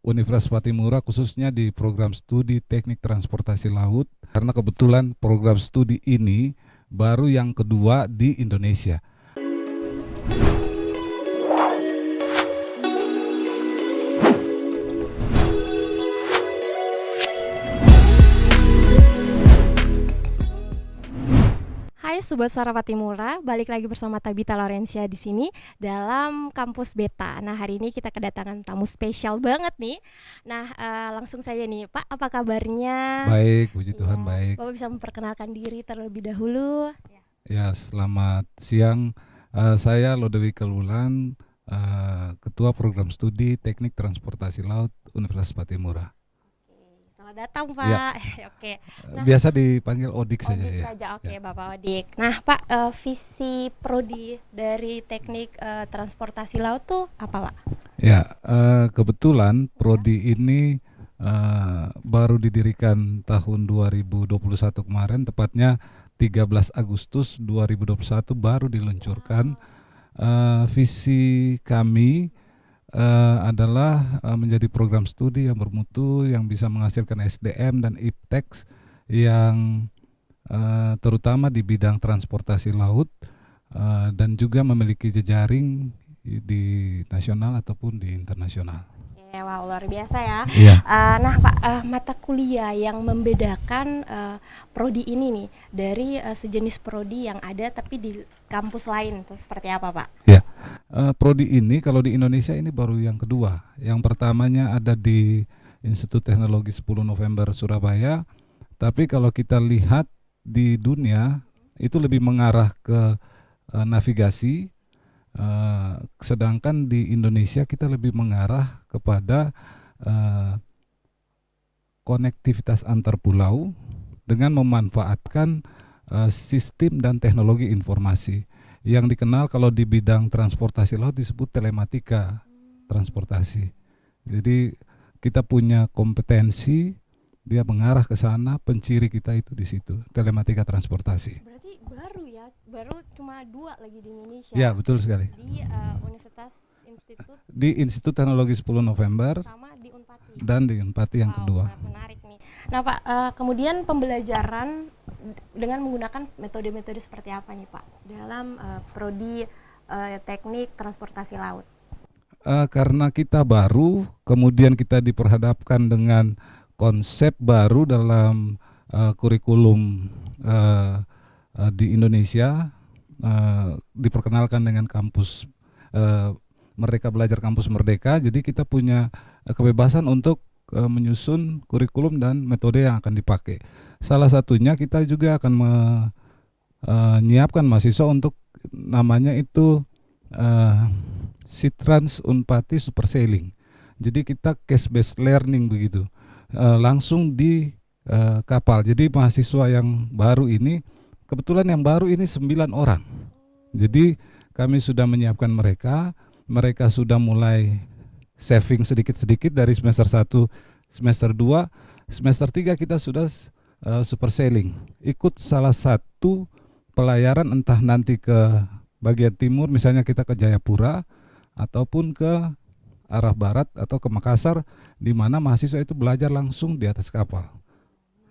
Universitas Patimura khususnya di program studi Teknik Transportasi Laut, karena kebetulan program studi ini baru yang kedua di Indonesia. Hai Sobat Suara Patimura, balik lagi bersama Tabita Laurencia di sini dalam kampus Beta. Nah, hari ini kita kedatangan tamu spesial banget nih. Nah, langsung saja nih, Pak, apa kabarnya? Baik, puji Ya, Tuhan baik. Bapak bisa memperkenalkan diri terlebih dahulu. Ya, selamat siang. Saya Lodewijk Wulan, Ketua Program Studi Teknik Transportasi Laut Universitas Patimura. Selamat datang, Pak. Ya. Oke. Nah, Biasa dipanggil Odik saja Odik ya. saja, oke, Ya. Bapak Odik. Nah, Pak, visi prodi dari Teknik Transportasi Laut tuh apa, Pak? Ya, kebetulan prodi ini baru didirikan tahun 2021 kemarin, tepatnya 13 Agustus 2021 baru diluncurkan. Visi kami adalah menjadi program studi yang bermutu, yang bisa menghasilkan SDM dan IPTEX yang terutama di bidang transportasi laut dan juga memiliki jejaring di nasional ataupun di internasional. Oke, wah, luar biasa ya. Iya. Nah, Pak, mata kuliah yang membedakan prodi ini nih dari sejenis prodi yang ada tapi di kampus lain tuh seperti apa, Pak? Ya, prodi ini kalau di Indonesia ini baru yang kedua. Yang pertamanya ada di Institut Teknologi 10 November Surabaya. Tapi kalau kita lihat di dunia itu lebih mengarah ke navigasi, sedangkan di Indonesia kita lebih mengarah kepada konektivitas antar pulau dengan memanfaatkan sistem dan teknologi informasi yang dikenal kalau di bidang transportasi laut disebut telematika transportasi. Jadi kita punya kompetensi, dia mengarah ke sana, penciri kita itu di situ, telematika transportasi. Berarti baru ya, baru cuma 2 lagi di Indonesia. Ya, betul sekali. Di Universitas Institut Di Institut Teknologi 10 November sama di Unpati. dan di Unpati yang kedua. Sangat menarik nih. Nah, Pak, kemudian pembelajaran dengan menggunakan metode-metode seperti apa nih, Pak, dalam prodi teknik transportasi laut? Karena kita baru, kemudian kita diperhadapkan dengan konsep baru dalam kurikulum di Indonesia, diperkenalkan dengan kampus Merdeka Belajar Kampus Merdeka. Jadi kita punya kebebasan untuk menyusun kurikulum dan metode yang akan dipakai. Salah satunya kita juga akan menyiapkan mahasiswa untuk namanya itu Sitrans Unpati Super Sailing. Jadi kita case based learning begitu, langsung di kapal. Jadi mahasiswa yang baru ini, kebetulan yang baru ini 9 orang. Jadi kami sudah menyiapkan mereka sudah mulai saving sedikit-sedikit dari semester 1, semester 2, semester 3 kita sudah super sailing. Ikut salah satu pelayaran entah nanti ke bagian timur, misalnya kita ke Jayapura ataupun ke arah barat atau ke Makassar, di mana mahasiswa itu belajar langsung di atas kapal.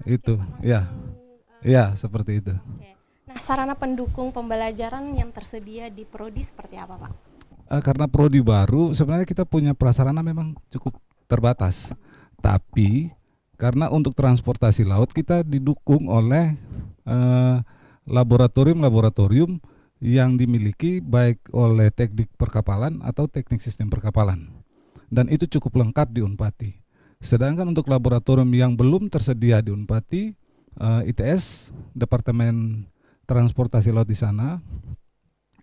Itu, ya. Ya, seperti itu. Oke. Nah, sarana pendukung pembelajaran yang tersedia di prodi seperti apa, Pak? Karena prodi baru, sebenarnya kita punya prasarana memang cukup terbatas. Tapi karena untuk transportasi laut kita didukung oleh laboratorium-laboratorium yang dimiliki baik oleh teknik perkapalan atau teknik sistem perkapalan. Dan itu cukup lengkap di Unpati. Sedangkan untuk laboratorium yang belum tersedia di Unpati, ITS, Departemen Transportasi Laut di sana,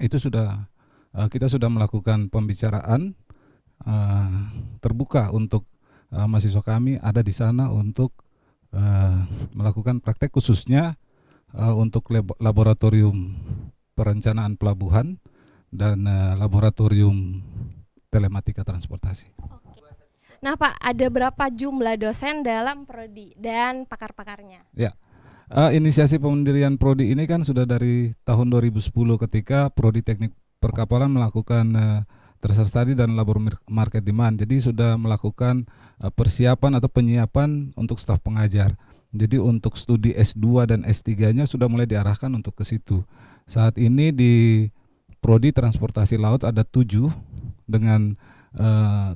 itu sudah kita sudah melakukan pembicaraan terbuka untuk mahasiswa kami ada di sana untuk melakukan praktek khususnya untuk laboratorium perencanaan pelabuhan dan laboratorium telematika transportasi. Oke. Nah, Pak, ada berapa jumlah dosen dalam prodi dan pakar-pakarnya? Ya, inisiasi pendirian prodi ini kan sudah dari tahun 2010 ketika prodi teknik perkapalan melakukan tracer study dan labor market demand. Jadi sudah melakukan persiapan atau penyiapan untuk staf pengajar. Jadi untuk studi S2 dan S3-nya sudah mulai diarahkan untuk ke situ. Saat ini di Prodi Transportasi Laut ada 7 dengan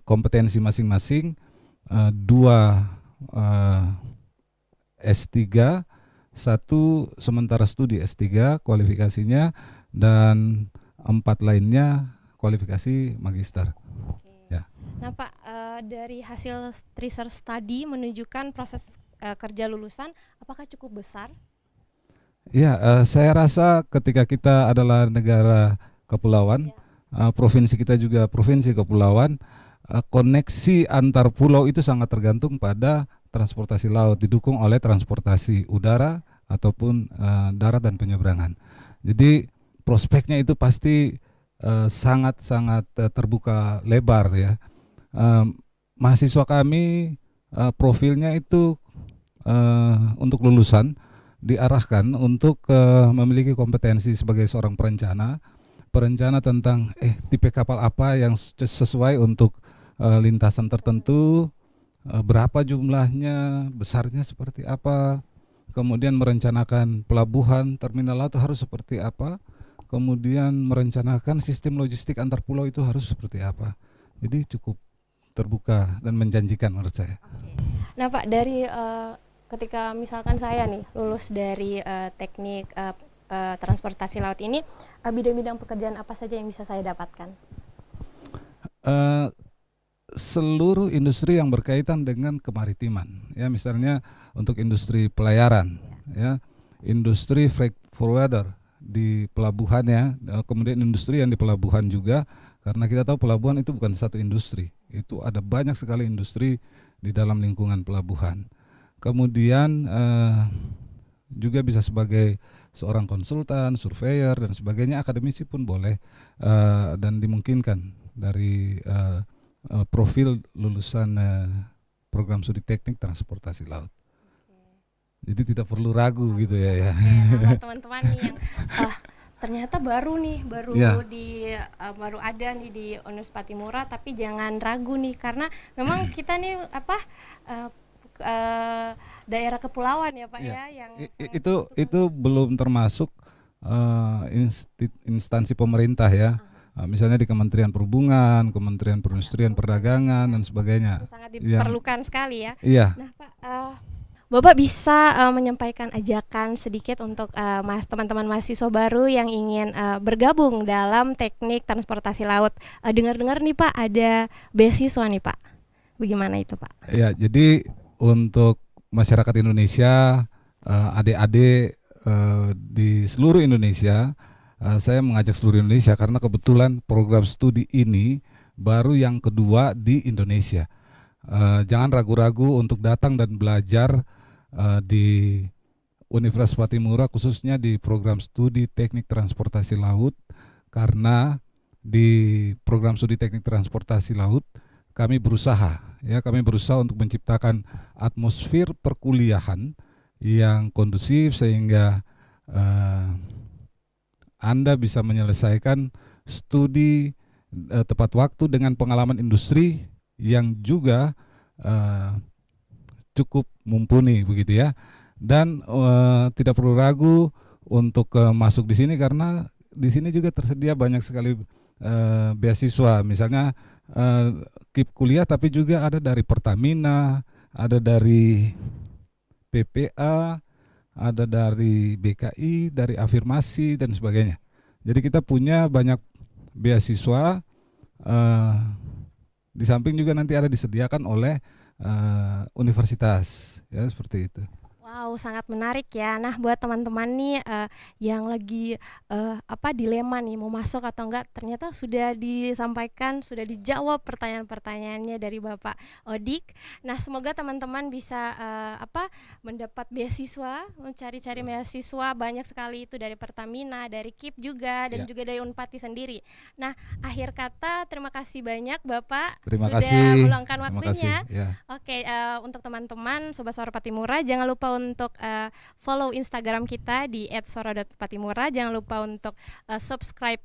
kompetensi masing-masing, 2 S3, 1 sementara studi S3 kualifikasinya, dan 4 lainnya kualifikasi magister. Oke. Ya. Nah Pak, dari hasil research study menunjukkan proses kerja lulusan apakah cukup besar? Ya, saya rasa ketika kita adalah negara kepulauan, provinsi kita juga provinsi kepulauan, koneksi antar pulau itu sangat tergantung pada transportasi laut, didukung oleh transportasi udara ataupun darat dan penyeberangan. Jadi prospeknya itu pasti sangat-sangat terbuka lebar ya. Mahasiswa kami profilnya itu untuk lulusan diarahkan untuk memiliki kompetensi sebagai seorang perencana tentang tipe kapal apa yang sesuai untuk lintasan tertentu, berapa jumlahnya, besarnya seperti apa, kemudian merencanakan pelabuhan, terminal laut harus seperti apa, kemudian merencanakan sistem logistik antar pulau itu harus seperti apa. Jadi cukup terbuka dan menjanjikan menurut saya. Oke. Nah Pak, dari ketika misalkan saya nih lulus dari teknik transportasi laut ini, bidang-bidang pekerjaan apa saja yang bisa saya dapatkan? Seluruh industri yang berkaitan dengan kemaritiman, ya misalnya untuk industri pelayaran, ya, industri freight forwarder di pelabuhan ya, kemudian industri yang di pelabuhan juga, karena kita tahu pelabuhan itu bukan satu industri, itu ada banyak sekali industri di dalam lingkungan pelabuhan. Kemudian juga bisa sebagai seorang konsultan, surveyor dan sebagainya, akademisi pun boleh dan dimungkinkan dari profil lulusan program studi teknik transportasi laut. Jadi tidak perlu ragu gitu ya. Nah, buat teman-teman nih yang ternyata baru ada nih di Universitas Patimura, tapi jangan ragu nih karena memang kita nih daerah kepulauan ya Pak ya yang itu belum termasuk instansi pemerintah ya. Misalnya di Kementerian Perhubungan, Kementerian Perindustrian, Perdagangan dan sebagainya. Itu sangat diperlukan sekali ya. Iya. Nah Pak, Bapak bisa menyampaikan ajakan sedikit untuk teman-teman mahasiswa baru yang ingin bergabung dalam teknik transportasi laut. Dengar-dengar nih Pak ada beasiswa nih Pak. Bagaimana itu Pak? Ya, jadi untuk masyarakat Indonesia, adik-adik di seluruh Indonesia, saya mengajak seluruh Indonesia karena kebetulan program studi ini baru yang kedua di Indonesia. Jangan ragu-ragu untuk datang dan belajar di Universitas Patimura, khususnya di program studi teknik transportasi laut, karena di program studi teknik transportasi laut kami berusaha untuk menciptakan atmosfer perkuliahan yang kondusif sehingga Anda bisa menyelesaikan studi tepat waktu dengan pengalaman industri yang juga cukup mumpuni begitu ya, dan tidak perlu ragu untuk masuk di sini karena di sini juga tersedia banyak sekali beasiswa, misalnya KIP kuliah, tapi juga ada dari Pertamina, ada dari PPA, ada dari BKI, dari Afirmasi dan sebagainya. Jadi kita punya banyak beasiswa, di samping juga nanti ada disediakan oleh universitas, ya seperti itu. Wow, sangat menarik ya. Nah, buat teman-teman nih yang lagi dilema nih mau masuk atau enggak, ternyata sudah disampaikan, sudah dijawab pertanyaan-pertanyaannya dari Bapak Odik. Nah, semoga teman-teman bisa mendapat beasiswa, mencari-cari beasiswa banyak sekali itu dari Pertamina, dari KIP juga dan juga dari Unpati sendiri. Nah, akhir kata terima kasih banyak Bapak sudah meluangkan waktunya. Oke, untuk teman-teman Sobat Suara Patimura, jangan lupa untuk follow Instagram kita di @suara.patimura. Jangan lupa untuk subscribe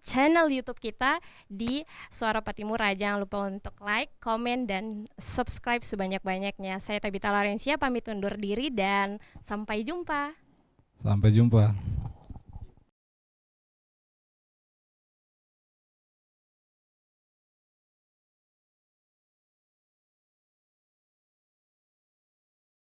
channel YouTube kita di Suara Patimura. Jangan lupa untuk like, komen, dan subscribe sebanyak-banyaknya. Saya Tabita Lorencia pamit undur diri dan sampai jumpa. Sampai jumpa.